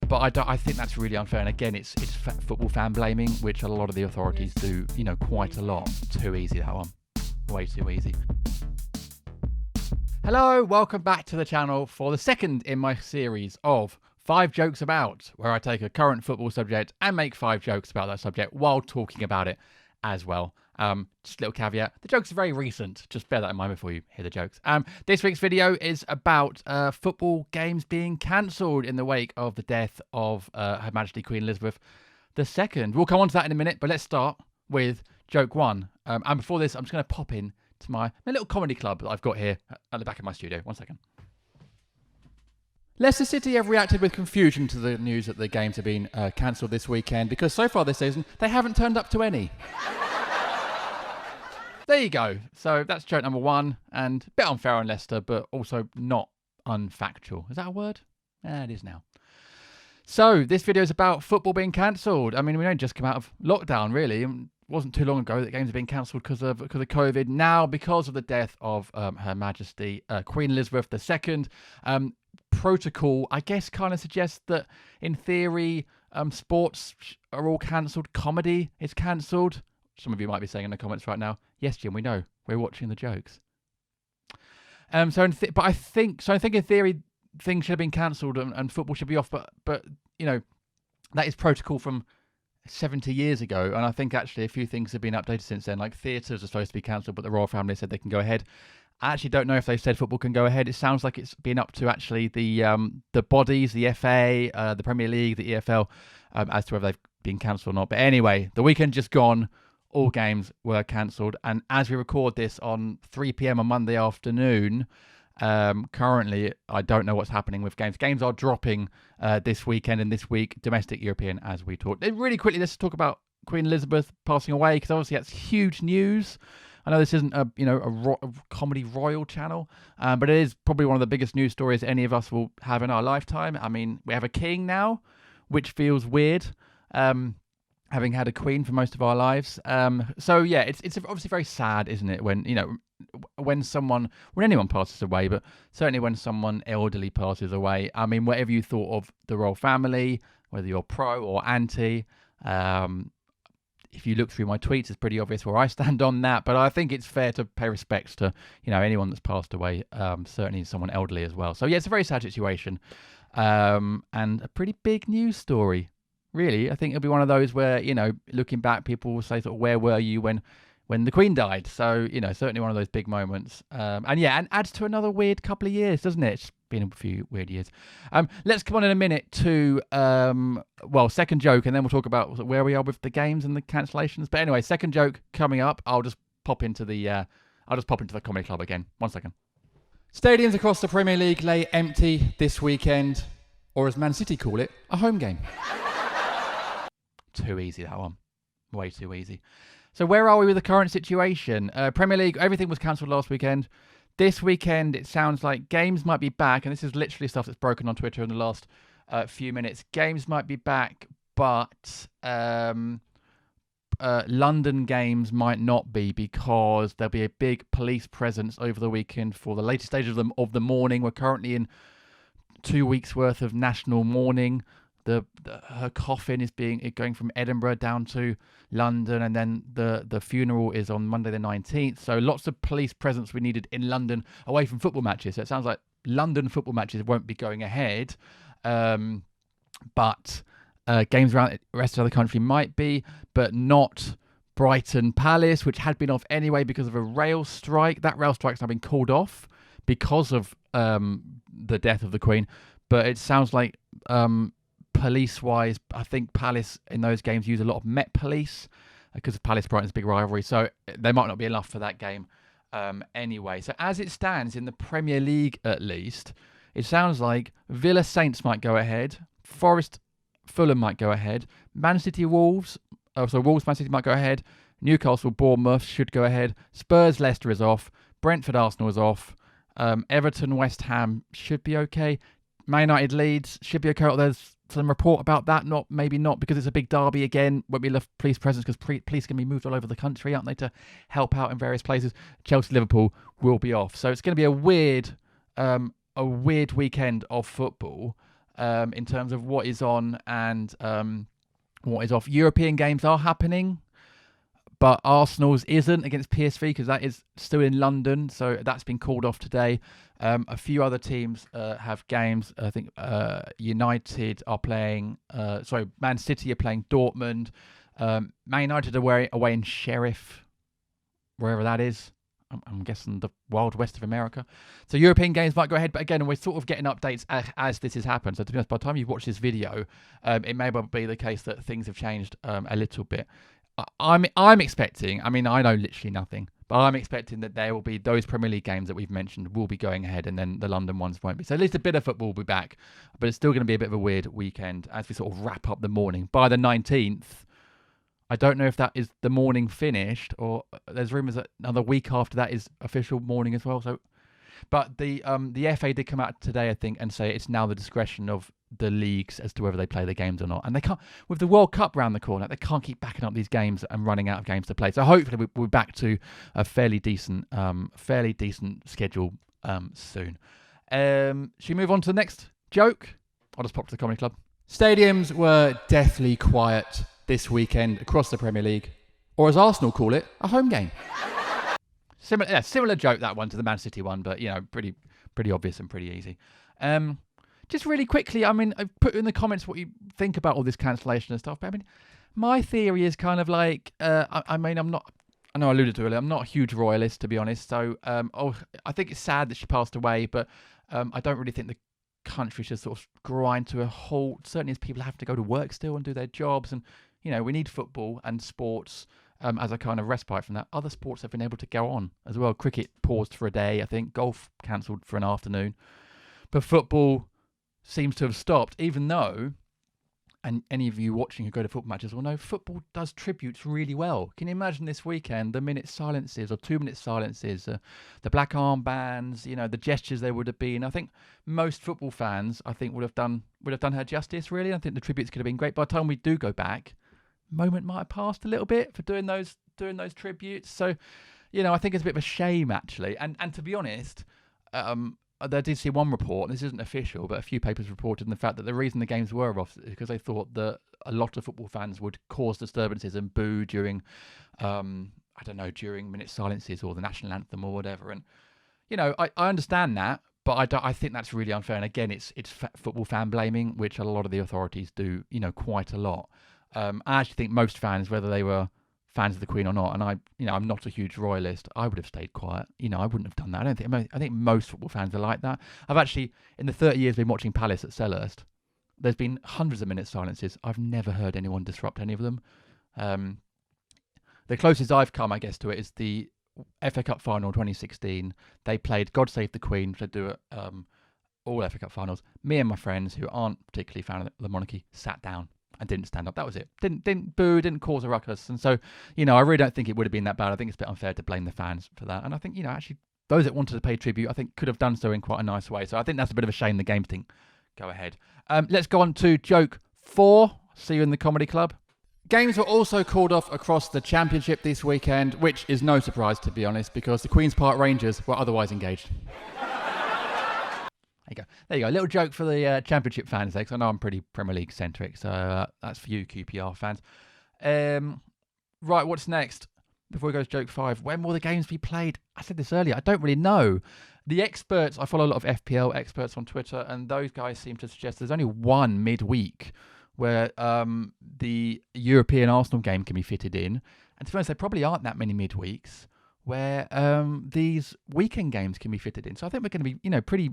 But I think that's really unfair. And again, it's football fan blaming, which a lot of the authorities do, quite a lot. Too easy, that one. Way too easy. Hello, welcome back to the channel for the second in my series of 5 Jokes About, where I take a current football subject and make 5 jokes about that subject while talking about it as well. Just a little caveat, the jokes are very recent, just bear that in mind before you hear the jokes. This week's video is about football games being cancelled in the wake of the death of Her Majesty Queen Elizabeth II. We'll come on to that in a minute, but let's start with joke 1. And before this, I'm just going to pop in to my little comedy club that I've got here at the back of my studio. 1 second. Leicester City have reacted with confusion to the news that the games have been cancelled this weekend because so far this season they haven't turned up to any. There you go. So that's joke number 1, and a bit unfair on Leicester, but also not unfactual. Is that a word? Yeah, it is now. So this video is about football being cancelled. I mean, we only just come out of lockdown, really. It wasn't too long ago that games have been cancelled because of COVID. Now, because of the death of Her Majesty Queen Elizabeth II, protocol, I guess, kind of suggests that, in theory, sports are all cancelled. Comedy is cancelled. Some of you might be saying in the comments right now, yes, Jim, we know. We're watching the jokes. But I think in theory, things should have been cancelled and football should be off. But that is protocol from 70 years ago. And I think actually a few things have been updated since then. Like theatres are supposed to be cancelled, but the royal family said they can go ahead. I actually don't know if they've said football can go ahead. It sounds like it's been up to actually the bodies, the FA, the Premier League, the EFL, as to whether they've been cancelled or not. But anyway, the weekend just gone. All games were cancelled. And as we record this on 3 p.m. on Monday afternoon, currently, I don't know what's happening with games. Games are dropping this weekend and this week, domestic European, as we talk. Really quickly, let's talk about Queen Elizabeth passing away, because obviously that's huge news. I know this isn't a comedy royal channel, but it is probably one of the biggest news stories any of us will have in our lifetime. I mean, we have a king now, which feels weird, having had a queen for most of our lives. So yeah, it's obviously very sad, isn't it? When when anyone passes away, but certainly when someone elderly passes away. I mean, whatever you thought of the royal family, whether you're pro or anti, if you look through my tweets, it's pretty obvious where I stand on that. But I think it's fair to pay respects to anyone that's passed away, certainly someone elderly as well. So yeah, it's a very sad situation, and a pretty big news story. Really, I think it'll be one of those where looking back, people will say, sort of, where were you when the Queen died? So certainly one of those big moments. And adds to another weird couple of years, doesn't it? It's been a few weird years. Let's come on in a minute to second joke, and then we'll talk about where we are with the games and the cancellations. But anyway, second joke coming up. I'll just pop into the comedy club again. 1 second. Stadiums across the Premier League lay empty this weekend, or as Man City call it, a home game. Too easy, that one. Way too easy. So where are we with the current situation? Premier League, everything was cancelled last weekend. This weekend, it sounds like games might be back, and this is literally stuff that's broken on Twitter in the last few minutes. Games might be back, but London games might not be, because there'll be a big police presence over the weekend for the latest stages of the mourning. We're currently in 2 weeks' worth of national mourning. Her coffin is going from Edinburgh down to London, and then the funeral is on Monday the 19th. So lots of police presence we needed in London away from football matches. So it sounds like London football matches won't be going ahead, but games around the rest of the country might be, but not Brighton Palace, which had been off anyway because of a rail strike. That rail strike's now been called off because of the death of the Queen. But it sounds like police-wise, I think Palace in those games use a lot of Met Police because of Palace-Brighton's big rivalry. So there might not be enough for that game anyway. So as it stands in the Premier League, at least, it sounds like Villa Saints might go ahead, Forest Fulham might go ahead, Man City Wolves, Wolves Man City might go ahead, Newcastle Bournemouth should go ahead, Spurs Leicester is off, Brentford Arsenal is off, Everton West Ham should be okay, Man United Leeds should be okay. There's some report about that, maybe not, because it's a big derby again. Won't be enough police presence because police can be moved all over the country, aren't they, to help out in various places. Chelsea Liverpool will be off, so it's going to be a weird weekend of football. in terms of what is on and what is off. European games are happening, but Arsenal's isn't against PSV because that is still in London, so that's been called off today. A few other teams have games. I think United are playing. Man City are playing Dortmund. Man United are away in Sheriff, wherever that is. I'm guessing the wild west of America. So European games might go ahead, but again, we're sort of getting updates as this has happened. So to be honest, by the time you've watched this video, it may well be the case that things have changed a little bit. I'm expecting, I mean, I know literally nothing, but I'm expecting that there will be those Premier League games that we've mentioned will be going ahead, and then the London ones won't be. So at least a bit of football will be back, but it's still going to be a bit of a weird weekend as we sort of wrap up the morning. By the 19th, I don't know if that is the morning finished, or there's rumours that another week after that is official morning as well. So, but the FA did come out today, I think, and say it's now the discretion of the leagues as to whether they play the games or not. And they can't, with the World Cup round the corner, they can't keep backing up these games and running out of games to play. So hopefully we're back to a fairly decent schedule soon. Should we move on to the next joke? I'll just pop to the comedy club. Stadiums were deathly quiet this weekend across the Premier League, or as Arsenal call it, a home game. Similar joke, that one, to the Man City one, but pretty obvious and pretty easy. Just really quickly, I mean, I've put in the comments what you think about all this cancellation and stuff, but I mean, my theory is kind of like, I know I alluded to it earlier, I'm not a huge royalist, to be honest, so I think it's sad that she passed away, but I don't really think the country should sort of grind to a halt, certainly as people have to go to work still and do their jobs, and, we need football and sports as a kind of respite from that. Other sports have been able to go on as well. Cricket paused for a day, I think. Golf cancelled for an afternoon. But football seems to have stopped, even though, and any of you watching who go to football matches will know, football does tributes really well. Can you imagine this weekend, the minute silences or 2-minute silences, the black armbands, the gestures there would have been. I think most football fans, would have done her justice, really. I think the tributes could have been great. By the time we do go back, moment might have passed a little bit for doing those tributes. So, I think it's a bit of a shame, actually. And to be honest, I did see one report, and this isn't official, but a few papers reported the fact that the reason the games were off is because they thought that a lot of football fans would cause disturbances and boo during, during minute silences or the national anthem or whatever. And, I understand that, but I think that's really unfair. And again, it's football fan blaming, which a lot of the authorities do, quite a lot. I actually think most fans, whether they were fans of the Queen or not, and I'm not a huge royalist, I would have stayed quiet. I wouldn't have done that. I think most football fans are like that. I've actually, in the 30 years been watching Palace at Selhurst, there's been hundreds of minute silences. I've never heard anyone disrupt any of them. The closest I've come, I guess, to it is the FA Cup final 2016. They played God Save the Queen, which they do at all FA Cup finals. Me and my friends, who aren't particularly fan of the monarchy, sat down and didn't stand up. That was it. Didn't boo, didn't cause a ruckus. And so, I really don't think it would have been that bad. I think it's a bit unfair to blame the fans for that. And I think, actually, those that wanted to pay tribute, I think, could have done so in quite a nice way. So I think that's a bit of a shame the games didn't go ahead. Let's go on to joke 4. See you in the comedy club. Games were also called off across the Championship this weekend, which is no surprise, to be honest, because the Queen's Park Rangers were otherwise engaged. There you go. A little joke for the Championship fans there, because I know I'm pretty Premier League centric, so that's for you QPR fans. Right, what's next? Before we go to joke 5, when will the games be played? I said this earlier, I don't really know. The experts, I follow a lot of FPL experts on Twitter, and those guys seem to suggest there's only one midweek where the European Arsenal game can be fitted in. And to be honest, there probably aren't that many midweeks where these weekend games can be fitted in. So I think we're going to be, pretty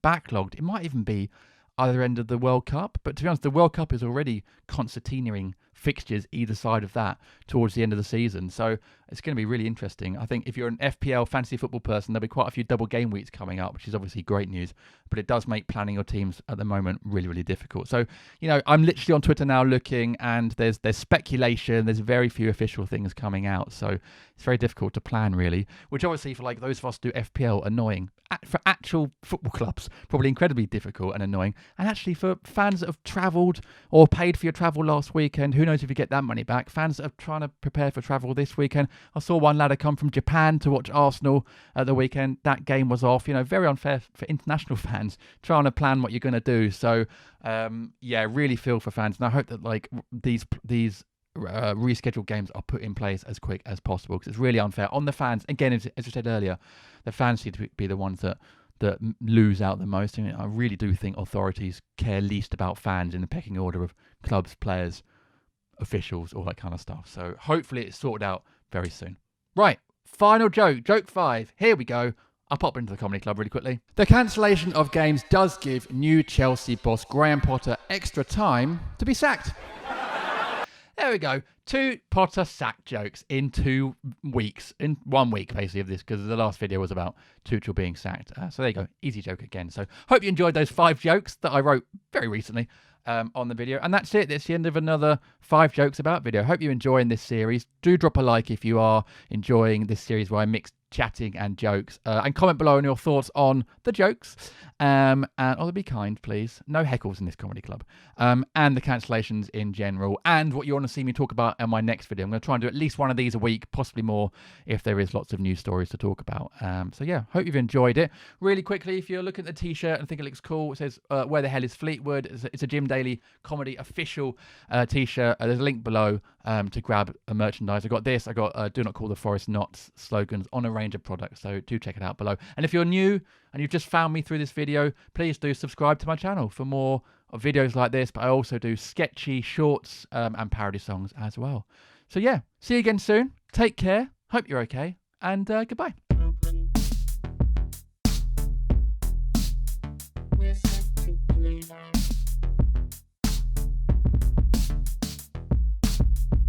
backlogged. It might even be either end of the World Cup, but to be honest, the World Cup is already concertinaing fixtures either side of that towards the end of the season, so it's going to be really interesting. I think if you're an FPL fantasy football person, there'll be quite a few double game weeks coming up, which is obviously great news, but it does make planning your teams at the moment really, really difficult. So, I'm literally on Twitter now looking, and there's speculation, there's very few official things coming out, so it's very difficult to plan, really, which obviously for like those of us who do FPL, annoying. For actual football clubs, probably incredibly difficult and annoying. And actually for fans that have travelled or paid for your travel last weekend, who knows knows if you get that money back. Fans that are trying to prepare for travel this weekend. I saw one lad had come from Japan to watch Arsenal at the weekend. That game was off. Very unfair for international fans trying to plan what you're going to do. So, really feel for fans. And I hope that like these rescheduled games are put in place as quick as possible, because it's really unfair on the fans. Again, as I said earlier, the fans seem to be the ones that lose out the most. And I really do think authorities care least about fans in the pecking order of clubs, players, officials, all that kind of stuff. So hopefully it's sorted out very soon. Right, final joke 5. Here we go. I'll pop into the comedy club really quickly. The cancellation of games does give new Chelsea boss Graham Potter extra time to be sacked. There we go. 2 Potter sack jokes in 2 weeks. In 1 week, basically, of this, because the last video was about Tuchel being sacked. So there you go. Easy joke again. So hope you enjoyed those 5 jokes that I wrote very recently on the video. And that's it. That's the end of another 5 jokes about video. Hope you're enjoying this series. Do drop a like if you are enjoying this series where I mix chatting and jokes, and comment below on your thoughts on the jokes, and be kind, please. No heckles in this comedy club, and the cancellations in general, and what you want to see me talk about in my next video. I'm going to try and do at least one of these a week, possibly more if there is lots of news stories to talk about. So yeah, hope you've enjoyed it. Really quickly, if you're looking at the t-shirt and think it looks cool, it says where the hell is Fleetwood. It's a Jim Daly comedy official t-shirt. There's a link below to grab a merchandise. I got this. I got do not call the forest knots slogans on a range of products, so do check it out below. And if you're new and you've just found me through this video, please do subscribe to my channel for more of videos like this. But I also do sketchy shorts and parody songs as well. So yeah, see you again soon. Take care, hope you're okay, and goodbye. We're